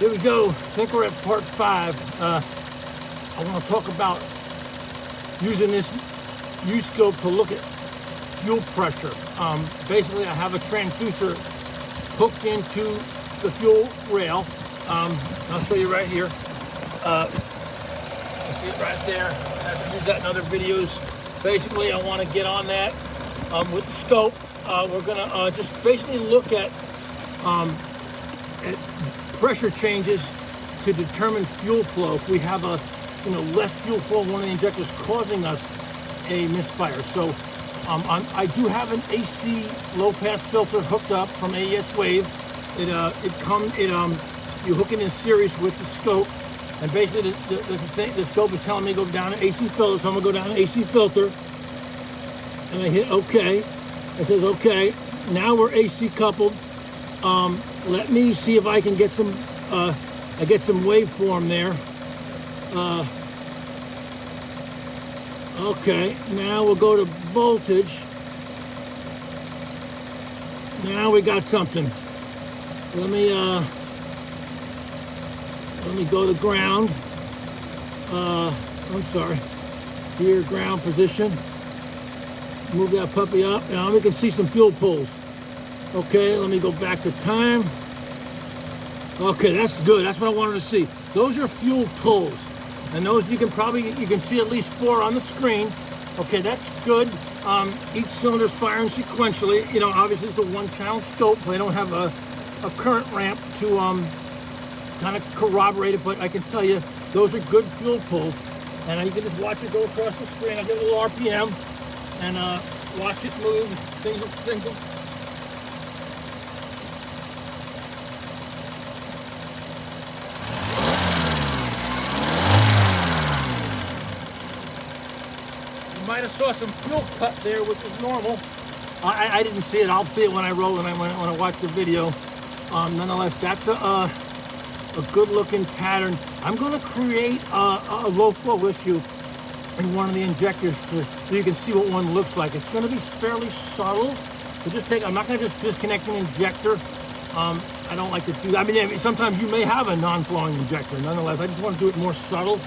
Here we go. I think we're at part 5. I want to talk about using this Uscope to look at fuel pressure. Basically, I have a transducer hooked into the fuel rail. I'll show you right here. You see it right there. I have to use that in other videos. Basically, I want to get on that with the scope. We're going to just basically look at pressure changes to determine fuel flow. If we have a less fuel flow in one of the injectors causing us a misfire. So I do have an AC low pass filter hooked up from AES Wave. You hook it in series with the scope, and basically the scope is telling me to go down to AC filter. So I'm gonna go down to AC filter, and I hit OK. It says OK. Now we're AC coupled. Let me see if I can get some. I get some waveform there. Okay, now we'll go to voltage. Now we got something. Let me go to ground. I'm sorry. Here, ground position. Move that puppy up. Now we can see some fuel pulls. Okay, let me go back to time. Okay, that's good. That's what I wanted to see. Those are fuel pulls. And those you can see at least 4 on the screen. Okay, that's good. Each cylinder is firing sequentially. Obviously it's a 1-channel scope. So I don't have a current ramp to kind of corroborate it, but I can tell you those are good fuel pulls. And you can just watch it go across the screen. I'll get a little RPM and watch it move. Things will might have saw some fuel cut there, which is normal. I didn't see it. I'll see it when I roll and when I watch the video. Nonetheless, that's a good-looking pattern. I'm going to create a low flow issue in one of the injectors so you can see what one looks like. It's going to be fairly subtle. So I'm not going to just disconnect an injector. I don't like to do that. I mean, sometimes you may have a non-flowing injector. Nonetheless, I just want to do it more subtle.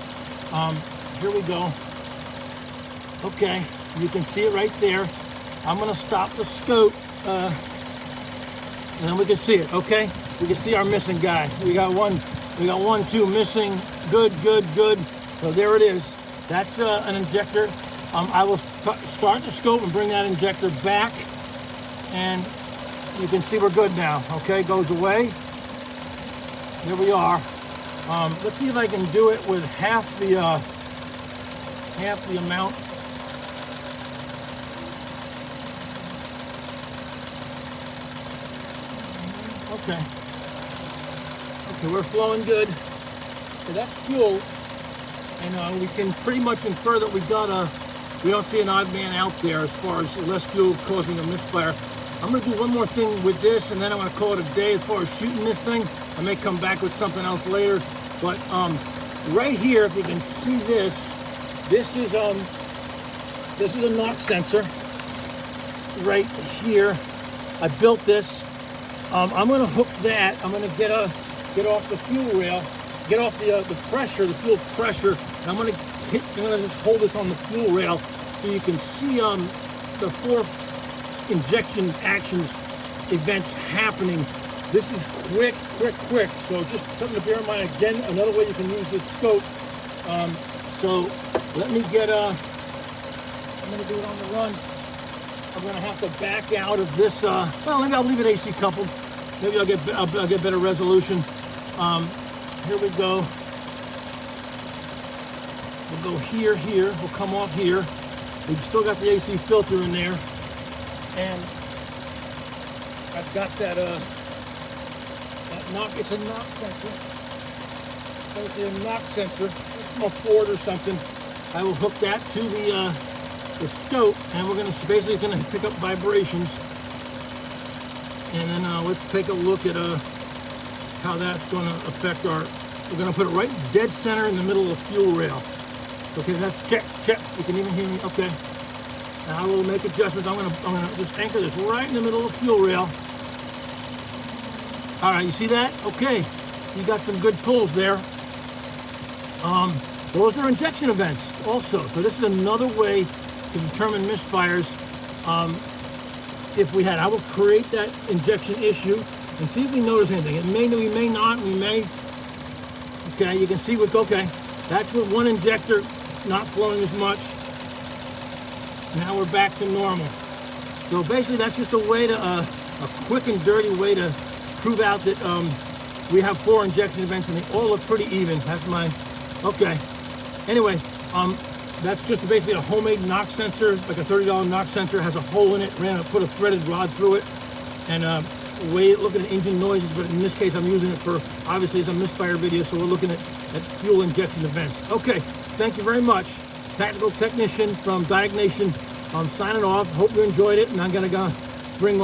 Here we go. Okay, you can see it right there. I'm going to stop the scope, and then we can see it. Okay, we can see our missing guy. We got one, 2 missing. Good. So there it is. That's an injector. I will start the scope and bring that injector back, and you can see we're good now. Okay, goes away. Here we are. Let's see if I can do it with half the amount. Okay, we're flowing good. So that's fuel, and we can pretty much infer that we don't see an odd man out there as far as less fuel causing a misfire. I'm going to do one more thing with this, and then I'm going to call it a day as far as shooting this thing. I may come back with something else later, but right here, if you can see this is a knock sensor right here. I built this. I'm going to hook that. I'm going to get off the fuel rail, get off the pressure, the fuel pressure. And I'm going to just hold this on the fuel rail so you can see the 4 injection actions events happening. This is quick. So just something to bear in mind. Again, another way you can use this scope. So let me get I'm going to do it on the run. I'm going to have to back out of this. Well, maybe I'll leave it AC coupled. Maybe I'll get better resolution. Here we go. We'll go here. We'll come off here. We've still got the AC filter in there, and I've got that knock. It's a knock sensor. It's a knock sensor. It's a Ford or something. I will hook that to the scope, and we're basically going to pick up vibrations, and then let's take a look at how that's going to affect we're going to put it right dead center in the middle of the fuel rail. Okay, that's check. You can even hear me. Okay, and I will make adjustments. I'm gonna just anchor this right in the middle of the fuel rail. All right, you see that? Okay, you got some good pulls there. Those are injection events also. So this is another way to determine misfires. If we had, I will create that injection issue and see if we notice anything. We may not, we may. Okay, you can see with, okay, that's with one injector not flowing as much. Now we're back to normal. So basically that's just a way to, a quick and dirty way to prove out that we have 4 injection events and they all look pretty even. That's my, okay. Anyway, that's just basically a homemade knock sensor, like a $30 knock sensor. It has a hole in it, put a threaded rod through it, and looking at engine noises, but in this case I'm using it for, obviously it's a misfire video, so we're looking at fuel injection events. Okay, thank you very much. Tactical Technician from Diagnation. I'm signing off. Hope you enjoyed it, and I'm gonna bring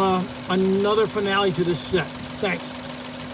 another finale to this set. Thanks.